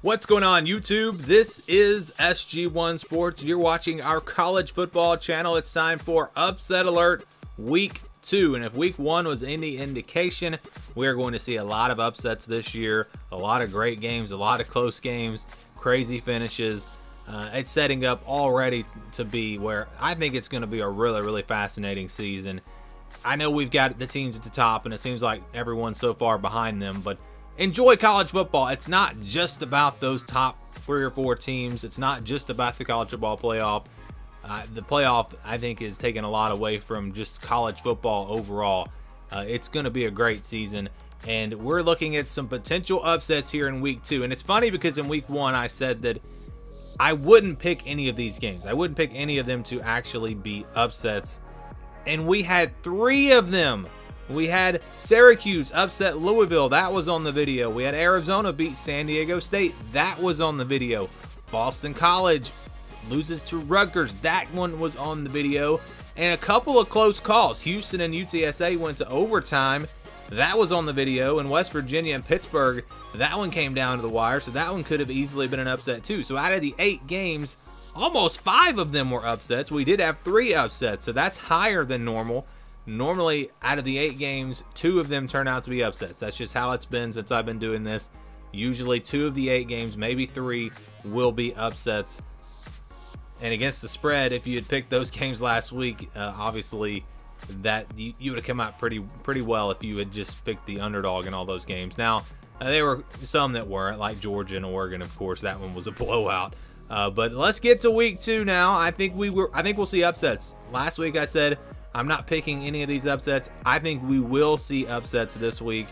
What's going on, YouTube? This is SG1 Sports. You're watching our college football channel. It's time for Upset Alert Week 2. And if Week 1 was any indication, we're going to see a lot of upsets this year. A lot of great games, a lot of close games, crazy finishes. It's setting up already to be where I think it's going to be a really fascinating season. I know we've got the teams at the top, and it seems like everyone's so far behind them, but enjoy college football. It's not just about those top 3 or 4 teams. It's not just about the college football playoff. The playoff, I think, is taking a lot away from just college football overall. It's going to be a great season, and we're looking at some potential upsets here in Week 2. And it's funny because in Week 1, I said that I wouldn't pick any of these games. I wouldn't pick any of them to actually be upsets. And we had 3 of them. We had Syracuse upset Louisville. That was on the video. We had Arizona beat San Diego State. That was on the video. Boston College loses to Rutgers. That one was on the video. And a couple of close calls. Houston and UTSA went to overtime. That was on the video. And West Virginia and Pittsburgh, that one came down to the wire. So that one could have easily been an upset too. So out of the 8 games, almost 5 of them were upsets. We did have 3 upsets. So that's higher than normal. Normally, out of the 8 games, 2 of them turn out to be upsets. That's just how it's been since I've been doing this. Usually 2 of the 8 games, maybe 3, will be upsets. And against the spread, if you had picked those games last week, obviously that you would have come out pretty well if you had just picked the underdog in all those games. Now, there were some that weren't, like Georgia and Oregon, of course. That one was a blowout. But let's get to Week 2 now. I think we'll see upsets. Last week I said I'm not picking any of these upsets. I think we will see upsets this week.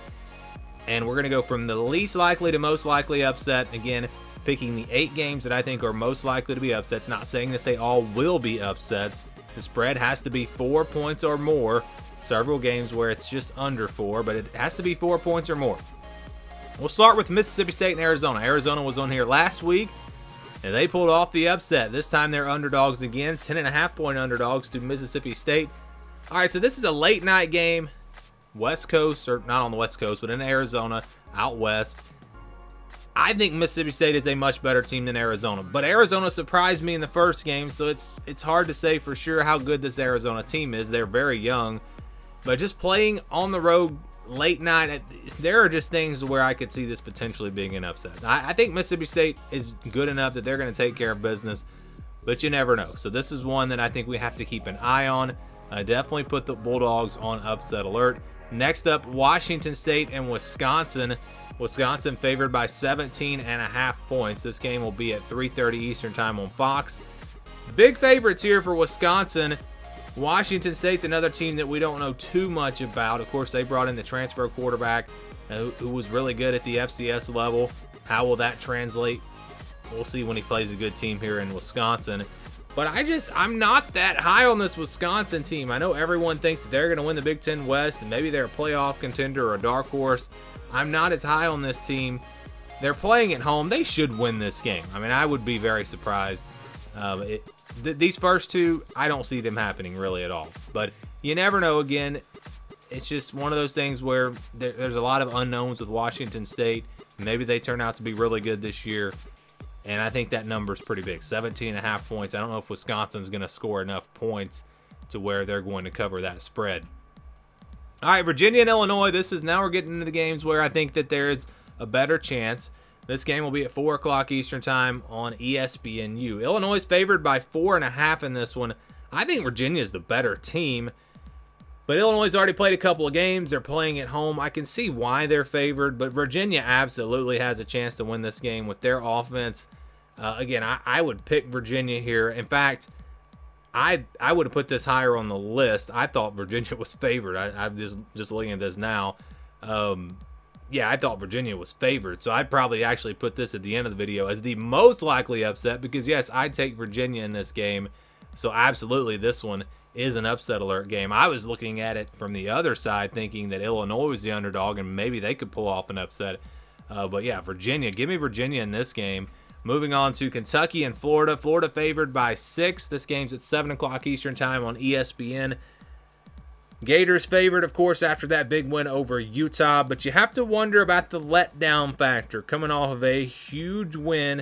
And we're going to go from the least likely to most likely upset. Again, picking the 8 games that I think are most likely to be upsets. Not saying that they all will be upsets. The spread has to be 4 points or more. Several games where it's just under 4, but it has to be 4 points or more. We'll start with Mississippi State and Arizona. Arizona was on here last week, and they pulled off the upset. This time they're underdogs again, 10.5-point underdogs to Mississippi State. All right, so this is a late night game, West Coast, or not on the West Coast, but in Arizona, out west. I think Mississippi State is a much better team than Arizona, but Arizona surprised me in the first game, so it's hard to say for sure how good this Arizona team is. They're very young, but just playing on the road late night, there are just things where I could see this potentially being an upset. I think Mississippi State is good enough that they're going to take care of business, but you never know. So this is one that I think we have to keep an eye on. Definitely put the Bulldogs on upset alert. Next up, Washington State and Wisconsin. Wisconsin favored by 17.5 points. This game will be at 3:30 Eastern time on Fox. Big favorites here for Wisconsin. Washington State's another team that we don't know too much about. Of course, they brought in the transfer quarterback who was really good at the FCS level. How will that translate? We'll see when he plays a good team here in Wisconsin. But I'm not that high on this Wisconsin team. I know everyone thinks they're going to win the Big Ten West, and maybe they're a playoff contender or a dark horse. I'm not as high on this team. They're playing at home. They should win this game. I mean, I would be very surprised. These first 2, I don't see them happening really at all. But you never know. Again, it's just one of those things where there's a lot of unknowns with Washington State. Maybe they turn out to be really good this year. And I think that number is pretty big, 17.5 points. I don't know if Wisconsin's going to score enough points to where they're going to cover that spread. All right, Virginia and Illinois. Now we're getting into the games where I think that there is a better chance. This game will be at 4 o'clock Eastern time on ESPNU. Illinois is favored by 4.5 in this one. I think Virginia is the better team. But Illinois has already played a couple of games. They're playing at home. I can see why they're favored, but Virginia absolutely has a chance to win this game with their offense. Again, I would pick Virginia here. In fact, I would have put this higher on the list. I thought Virginia was favored. I'm just looking at this now. Yeah, I thought Virginia was favored, so I'd probably actually put this at the end of the video as the most likely upset because, yes, I'd take Virginia in this game. So absolutely, this one is an upset alert game. I was looking at it from the other side thinking that Illinois was the underdog and maybe they could pull off an upset. But yeah, Virginia. Give me Virginia in this game. Moving on to Kentucky and Florida. Florida favored by 6. This game's at 7 o'clock Eastern time on ESPN. Gators favored, of course, after that big win over Utah, but you have to wonder about the letdown factor. Coming off of a huge win,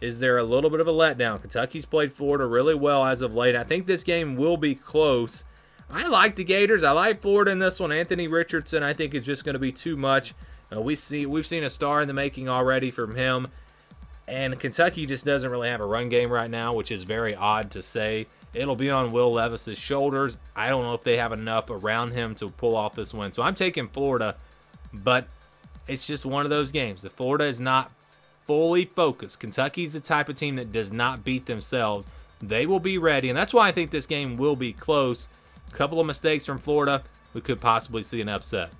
is there a little bit of a letdown? Kentucky's played Florida really well as of late. I think this game will be close. I like the Gators. I like Florida in this one. Anthony Richardson, I think, is just going to be too much. We've seen a star in the making already from him, and Kentucky just doesn't really have a run game right now, which is very odd to say. It'll be on Will Levis's shoulders. I don't know if they have enough around him to pull off this win. So I'm taking Florida, but it's just one of those games. If Florida is not fully focused, Kentucky's the type of team that does not beat themselves. They will be ready, and that's why I think this game will be close. A couple of mistakes from Florida, we could possibly see an upset.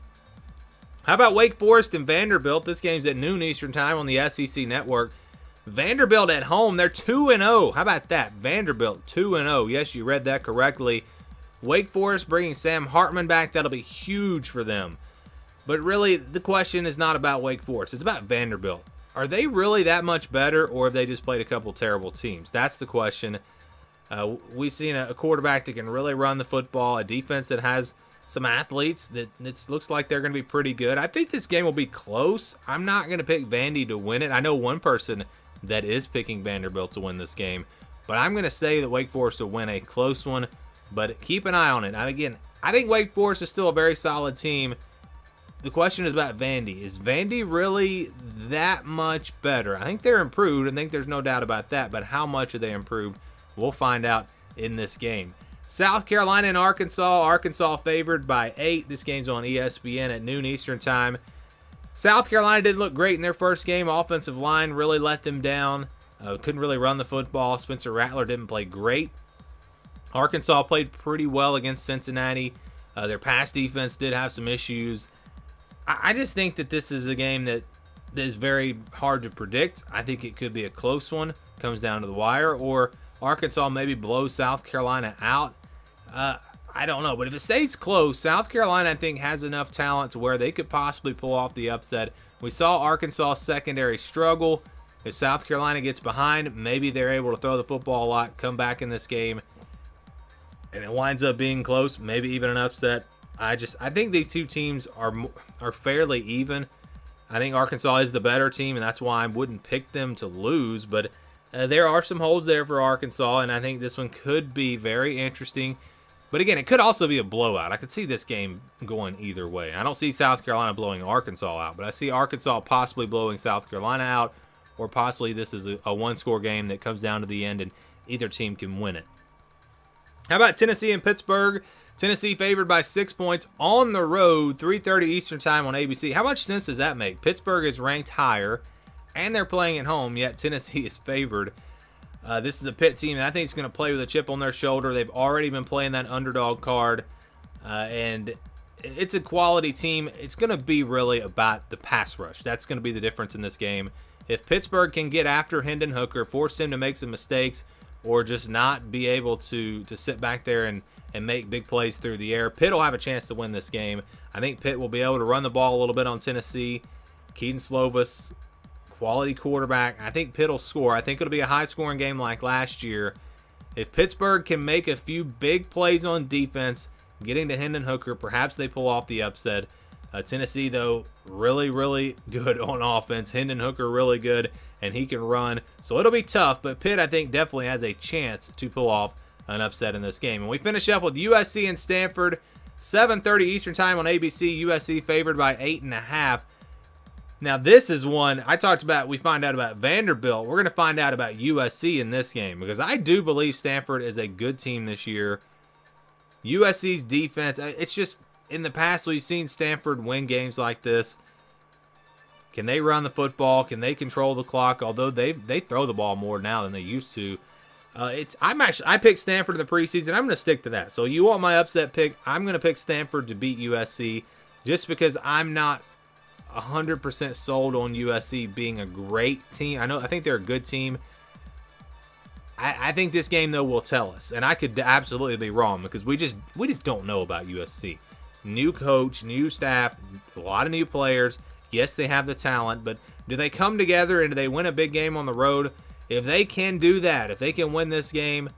How about Wake Forest and Vanderbilt? This game's at noon Eastern time on the SEC Network. Vanderbilt at home, they're 2-0. How about that? Vanderbilt 2-0. Yes, you read that correctly. Wake Forest bringing Sam Hartman back. That'll be huge for them. But really, the question is not about Wake Forest. It's about Vanderbilt. Are they really that much better, or have they just played a couple terrible teams? That's the question. We've seen a quarterback that can really run the football, a defense that has some athletes that looks like they're going to be pretty good. I think this game will be close. I'm not going to pick Vandy to win it. I know one person that is picking Vanderbilt to win this game, but I'm going to say that Wake Forest will win a close one, but keep an eye on it. Again, I think Wake Forest is still a very solid team. The question is about Vandy. Is Vandy really that much better? I think they're improved. I think there's no doubt about that, but how much are they improved? We'll find out in this game. South Carolina and Arkansas. Arkansas favored by 8. This game's on ESPN at noon Eastern time. South Carolina didn't look great in their first game. Offensive line really let them down. Couldn't really run the football. Spencer Rattler didn't play great. Arkansas played pretty well against Cincinnati. Their pass defense did have some issues. I just think that this is a game that is very hard to predict. I think it could be a close one. Comes down to the wire. Or Arkansas maybe blows South Carolina out. I don't know, but if it stays close, South Carolina, I think, has enough talent to where they could possibly pull off the upset. We saw Arkansas secondary struggle. If South Carolina gets behind, maybe they're able to throw the football a lot, come back in this game, and it winds up being close, maybe even an upset. I think these two teams are fairly even. I think Arkansas is the better team, and that's why I wouldn't pick them to lose, but there are some holes there for Arkansas, and I think this one could be very interesting. But again, it could also be a blowout. I could see this game going either way. I don't see South Carolina blowing Arkansas out, but I see Arkansas possibly blowing South Carolina out, or possibly this is a one-score game that comes down to the end and either team can win it. How about Tennessee and Pittsburgh? Tennessee favored by 6 points on the road, 3:30 Eastern time on ABC. How much sense does that make? Pittsburgh is ranked higher, and they're playing at home, yet Tennessee is favored. This is a Pitt team that I think is going to play with a chip on their shoulder. They've already been playing that underdog card, and it's a quality team. It's going to be really about the pass rush. That's going to be the difference in this game. If Pittsburgh can get after Hendon Hooker, force him to make some mistakes, or just not be able to sit back there and make big plays through the air, Pitt will have a chance to win this game. I think Pitt will be able to run the ball a little bit on Tennessee. Keaton Slovis, quality quarterback. I think Pitt will score. I think it'll be a high-scoring game like last year. If Pittsburgh can make a few big plays on defense, getting to Hendon Hooker, perhaps they pull off the upset. Tennessee, though, really, really good on offense. Hendon Hooker really good, and he can run. So it'll be tough, but Pitt, I think, definitely has a chance to pull off an upset in this game. And we finish up with USC and Stanford, 7:30 Eastern time on ABC. USC favored by 8.5. Now, this is one I talked about. We find out about Vanderbilt. We're going to find out about USC in this game because I do believe Stanford is a good team this year. USC's defense, it's just in the past we've seen Stanford win games like this. Can they run the football? Can they control the clock? Although they throw the ball more now than they used to. I picked Stanford in the preseason. I'm going to stick to that. So you want my upset pick? I'm going to pick Stanford to beat USC just because I'm not 100% sold on USC being a great team. I think they're a good team. I think this game, though, will tell us. And I could absolutely be wrong because we just don't know about USC. New coach, new staff, a lot of new players. Yes, they have the talent, but do they come together and do they win a big game on the road? If they can do that, if they can win this game,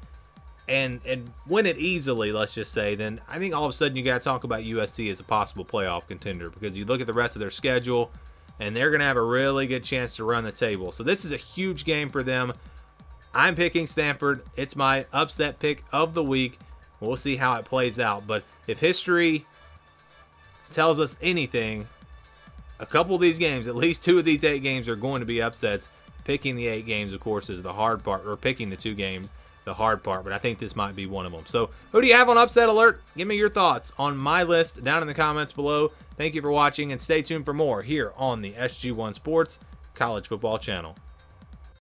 and win it easily, let's just say, then I think all of a sudden you got to talk about USC as a possible playoff contender, because you look at the rest of their schedule, and they're going to have a really good chance to run the table. So this is a huge game for them. I'm picking Stanford. It's my upset pick of the week. We'll see how it plays out. But if history tells us anything, a couple of these games, at least 2 of these 8 games, are going to be upsets. Picking the 8 games, of course, is the hard part, or picking the 2 games, the hard part, but I think this might be one of them. So who do you have on Upset Alert? Give me your thoughts on my list down in the comments below. Thank you for watching, and stay tuned for more here on the SG1 Sports College Football Channel.